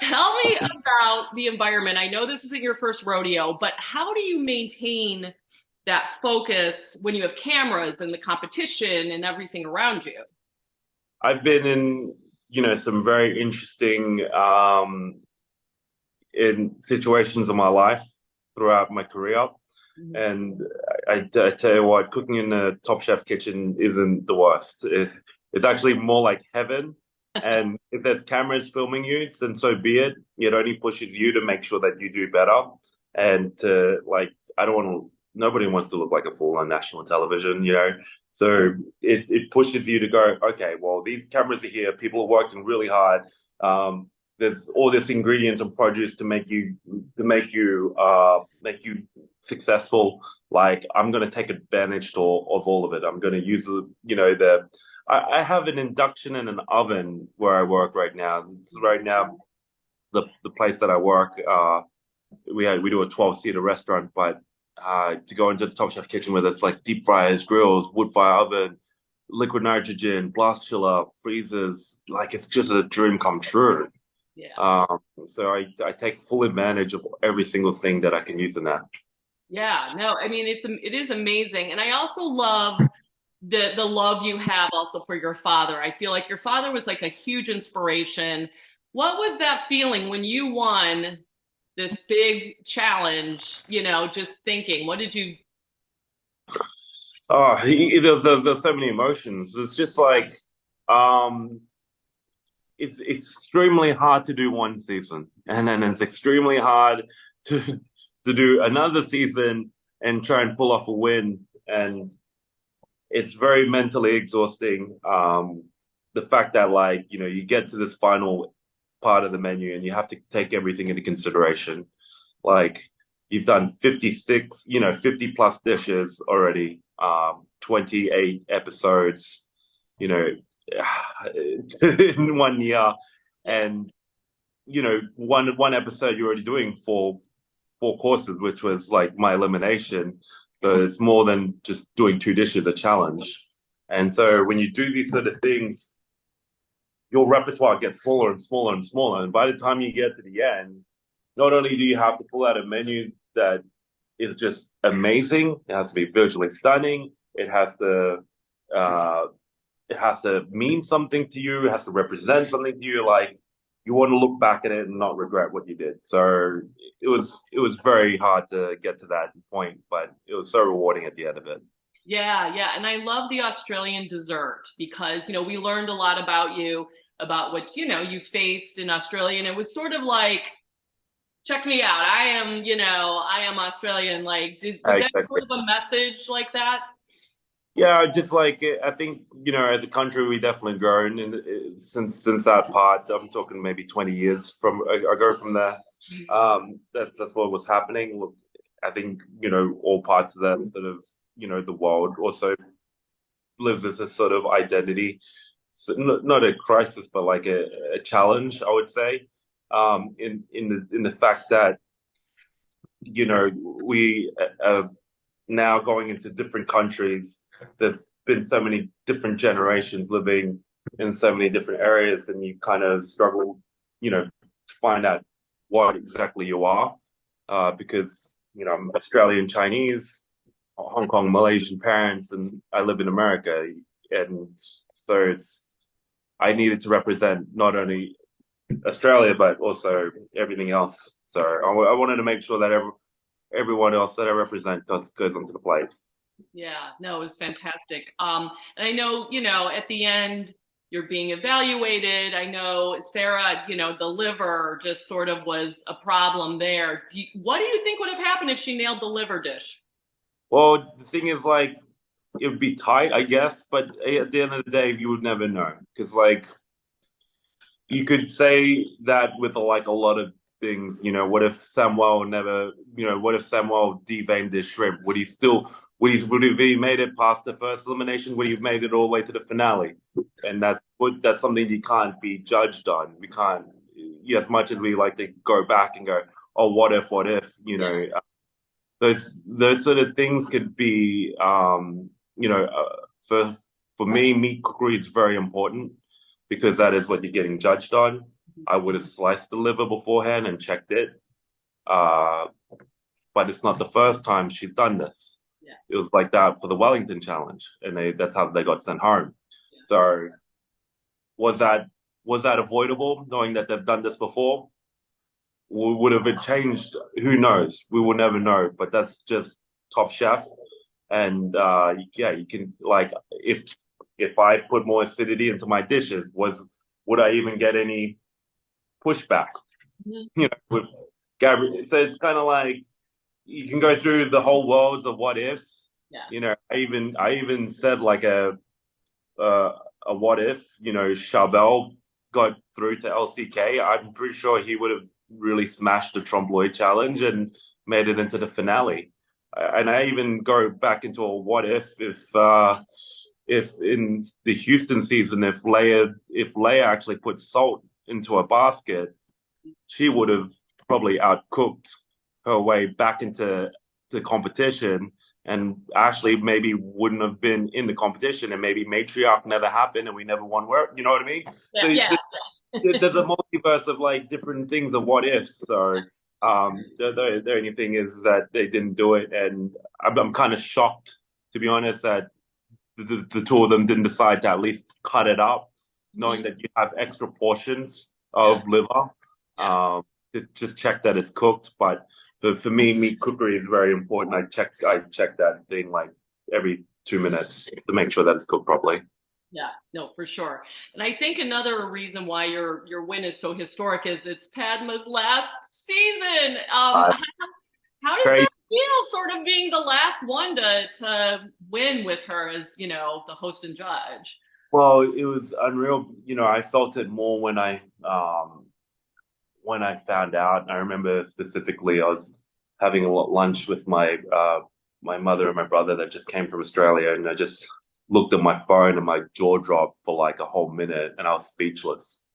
Tell me about the environment. I know this isn't your first rodeo, but how do you maintain that focus when you have cameras and the competition and everything around you? I've been in, some very interesting in situations in my life throughout my career. Mhm. And I tell you what, cooking in a Top Chef kitchen isn't the worst. It's actually more like heaven. And if there's cameras filming you, then so be it. It only pushes you to make sure that you do better. And to like, I don't want to, nobody wants to look like a fool on national television. So it pushes you to go, okay, well, these cameras are here. People are working really hard. There's all this ingredients and produce to make you successful. Like I'm going to take advantage of all of it. I'm going to use I have an induction and an oven where I work right now. Right now, the place that I work, we do a 12-seater restaurant, but to go into the Top Chef kitchen where there's like deep fryers, grills, wood fire oven, liquid nitrogen, blast chiller, freezers, like it's just a dream come true. Yeah. Um, so I take full advantage of every single thing that I can use in that. Yeah, no, I mean it is amazing. And I also love the love you have also for your father. I feel like your father was like a huge inspiration. What was that feeling when you won this big challenge, just thinking, what did you Oh, there's so many emotions. It's just like um, it's extremely hard to do one season, and then it's extremely hard to to do another season and try and pull off a win. And it's very mentally exhausting. The fact that you get to this final part of the menu and you have to take everything into consideration. Like you've done 56, 50 plus dishes already, 28 episodes, you know, in one year. Yeah. And, one episode you're already doing four courses, which was like my elimination. So it's more than just doing two dishes, a challenge. And so when you do these sort of things, your repertoire gets smaller and smaller and smaller. And by the time you get to the end, not only do you have to pull out a menu that is just amazing, it has to be visually stunning, uh, it has to mean something to you, it has to represent something to you. Like you want to look back at it and not regret what you did. So it was very hard to get to that point, but it was so rewarding at the end of it. Yeah, yeah. And I love the Australian dessert because, we learned a lot about you, about what, you faced in Australia. And it was sort of like, check me out. I am Australian. Like, was that Exactly. sort of a message like that? Yeah, just like I think as a country, we definitely grown since that part. I'm talking maybe 20 years from ago from there. That's what was happening. Look, I think all parts of that sort of the world also lives as a sort of identity, so not a crisis, but like a challenge, I would say. In the fact that we now going into different countries. There's been so many different generations living in so many different areas, and you kind of struggle, to find out what exactly you are, because I'm Australian Chinese, Hong Kong Malaysian parents, and I live in America, and so I needed to represent not only Australia but also everything else. So I wanted to make sure that everyone else that I represent goes onto the plate. Yeah, no, it was fantastic. And I know, at the end, you're being evaluated. I know Sarah, the liver just sort of was a problem there. What do you think would have happened if she nailed the liver dish? Well, the thing is, like, it would be tight, I guess, but at the end of the day, you would never know because, like, you could say that with like a lot of things. What if Samuel deveined his shrimp? Would he have made it past the first elimination? Would he have made it all the way to the finale? And that's something you can't be judged on. We can't, as much as we like to go back and go, oh, what if, Yeah. those sort of things could be, for me, meat cookery is very important because that is what you're getting judged on. I would have sliced the liver beforehand and checked it. Uh, but it's not the first time she's done this. Yeah. It was like that for the Wellington Challenge, and that's how they got sent home. Yeah. So was that was that avoidable, knowing that they've done this before? Would have it changed? Who knows? We will never know. But that's just Top Chef, and yeah, you can like if I put more acidity into my dishes, would I even get any pushback? Mhm. You know, with Gabby. So it's kind of like you can go through the whole worlds of what ifs. Yeah. You know, I even said like uh, a what if, Charbel got through to LCK. I'm pretty sure he would have really smashed the Trompe l'oeil challenge and made it into the finale. And I even go back into a what if in the Houston season, if Leia actually put salt into a basket, she would have probably outcooked her way back into the competition, and Ashley maybe wouldn't have been in the competition, and maybe matriarch never happened and we never won where, you know what I mean? Yeah. So Yeah. there's a multiverse of like different things of what ifs. So the only thing is that they didn't do it, and I'm kind of shocked, to be honest, that the two of them didn't decide to at least cut it up, knowing Mhm. that you have extra portions Yeah. of liver, Yeah. to just check that it's cooked. But for me, meat cookery is very important. I check that thing like every 2 minutes to make sure that it's cooked properly. Yeah, no, for sure. And I think another reason why your win is so historic is it's Padma's last season. Uh, How does Crazy. that feel, sort of being the last one to win with her as, the host and judge? Well, it was unreal. I felt it more when I found out. I remember specifically I was having a lunch with my mother and my brother that just came from Australia, and I just looked at my phone and my jaw dropped for like a whole minute, and I was speechless.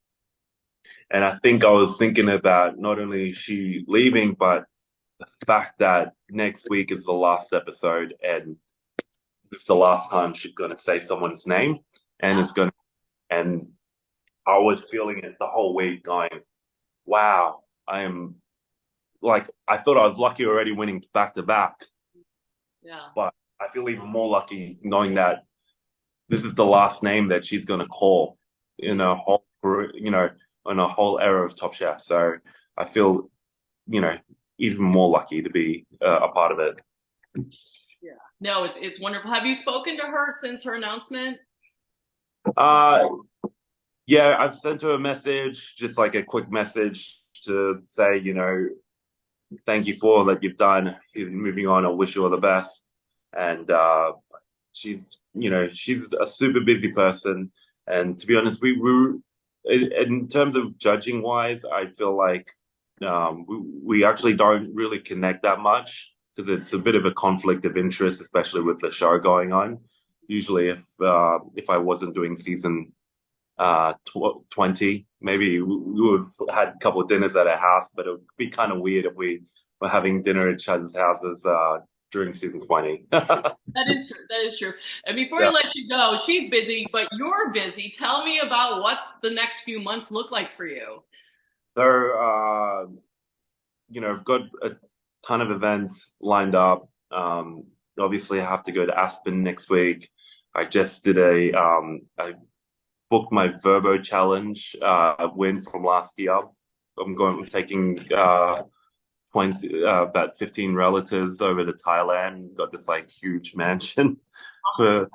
And I think I was thinking about not only she leaving, but the fact that next week is the last episode, and it's the last time she's going to say someone's name, and Yeah, and I was feeling it the whole week, going, "Wow, I am." Like I thought I was lucky already winning back to back, yeah. but I feel even more lucky knowing that this is the last name that she's going to call in a whole, in a whole era of Top Chef. So I feel, you know, even more lucky to be a part of it. Yeah. No, it's wonderful. Have you spoken to her since her announcement? Uh, yeah, I've sent her a message, just like a quick message to say, thank you for all that you've done. Moving on, I wish you all the best. And she's a super busy person. And to be honest, in terms of judging wise, I feel like we actually don't really connect that much because it's a bit of a conflict of interest, especially with the show going on. Usually, if I wasn't doing season 20, maybe we would have had a couple of dinners at our house, but it would be kind of weird if we were having dinner at each other's houses during season 20. That is true. That is true. And before I Yeah. let you go, she's busy, but you're busy. Tell me about what's the next few months look like for you. So, I've got a ton of events lined up. Obviously, I have to go to Aspen next week. I just did I booked my Verbo Challenge win from last year. I'm taking 20, about 15 relatives over to Thailand. Got this like huge mansion for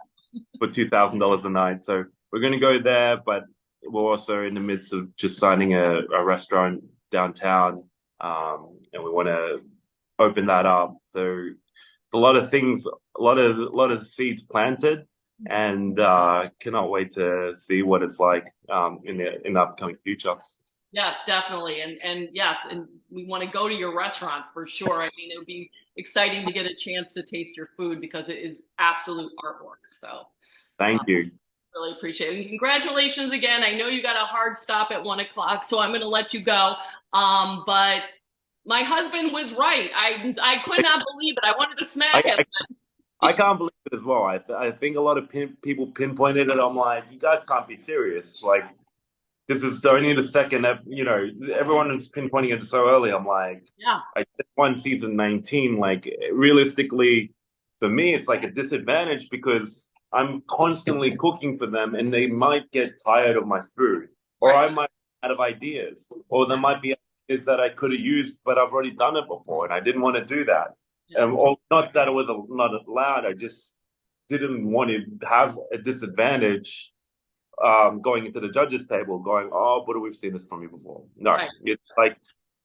$2,000 a night. So we're going to go there, but we're also in the midst of just signing a restaurant downtown, and we want to open that up. So a lot of things, a lot of seeds planted, and cannot wait to see what it's like in the upcoming future. Yes, definitely. And yes, and we want to go to your restaurant for sure. I mean, it would be exciting to get a chance to taste your food because it is absolute artwork. So Thank you. really appreciate it. And congratulations again. I know you got a hard stop at 1 o'clock, so I'm going to let you go. But my husband was right. I could not believe it. I wanted to I, smack him. I, I can't believe it as well. I think a lot of people pinpointed it. I'm like, you guys can't be serious. Like, this is only the second, everyone is pinpointing it so early. I'm like, Yeah. I did one season 19. Like, realistically, for me, it's like a disadvantage because I'm constantly cooking for them and they might get tired of my food, or Right. I might out of ideas, or there might be ideas that I could have used, but I've already done it before and I didn't want to do that. Yeah. Or not that it was not allowed, I just didn't want to have a disadvantage going into the judges table, going, oh, but we've seen this from you before. No, Right. it's like,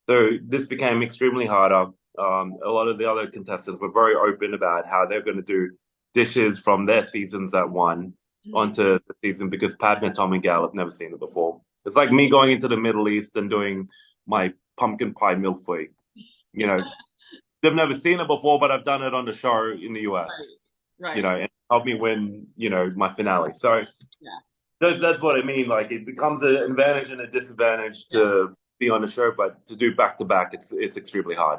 so this became extremely harder. A lot of the other contestants were very open about how they're going to do dishes from their seasons that won Mhm. onto the season because Padma, Tom, and Gal have never seen it before. It's like me going into the Middle East and doing my pumpkin pie milfoi. You know, they've never seen it before, but I've done it on the show in the Right. US. Right. And helped me win, my finale. So Yeah. that's what I mean. Like it becomes an advantage and a disadvantage Yeah. to be on the show, but to do back to back, it's extremely hard.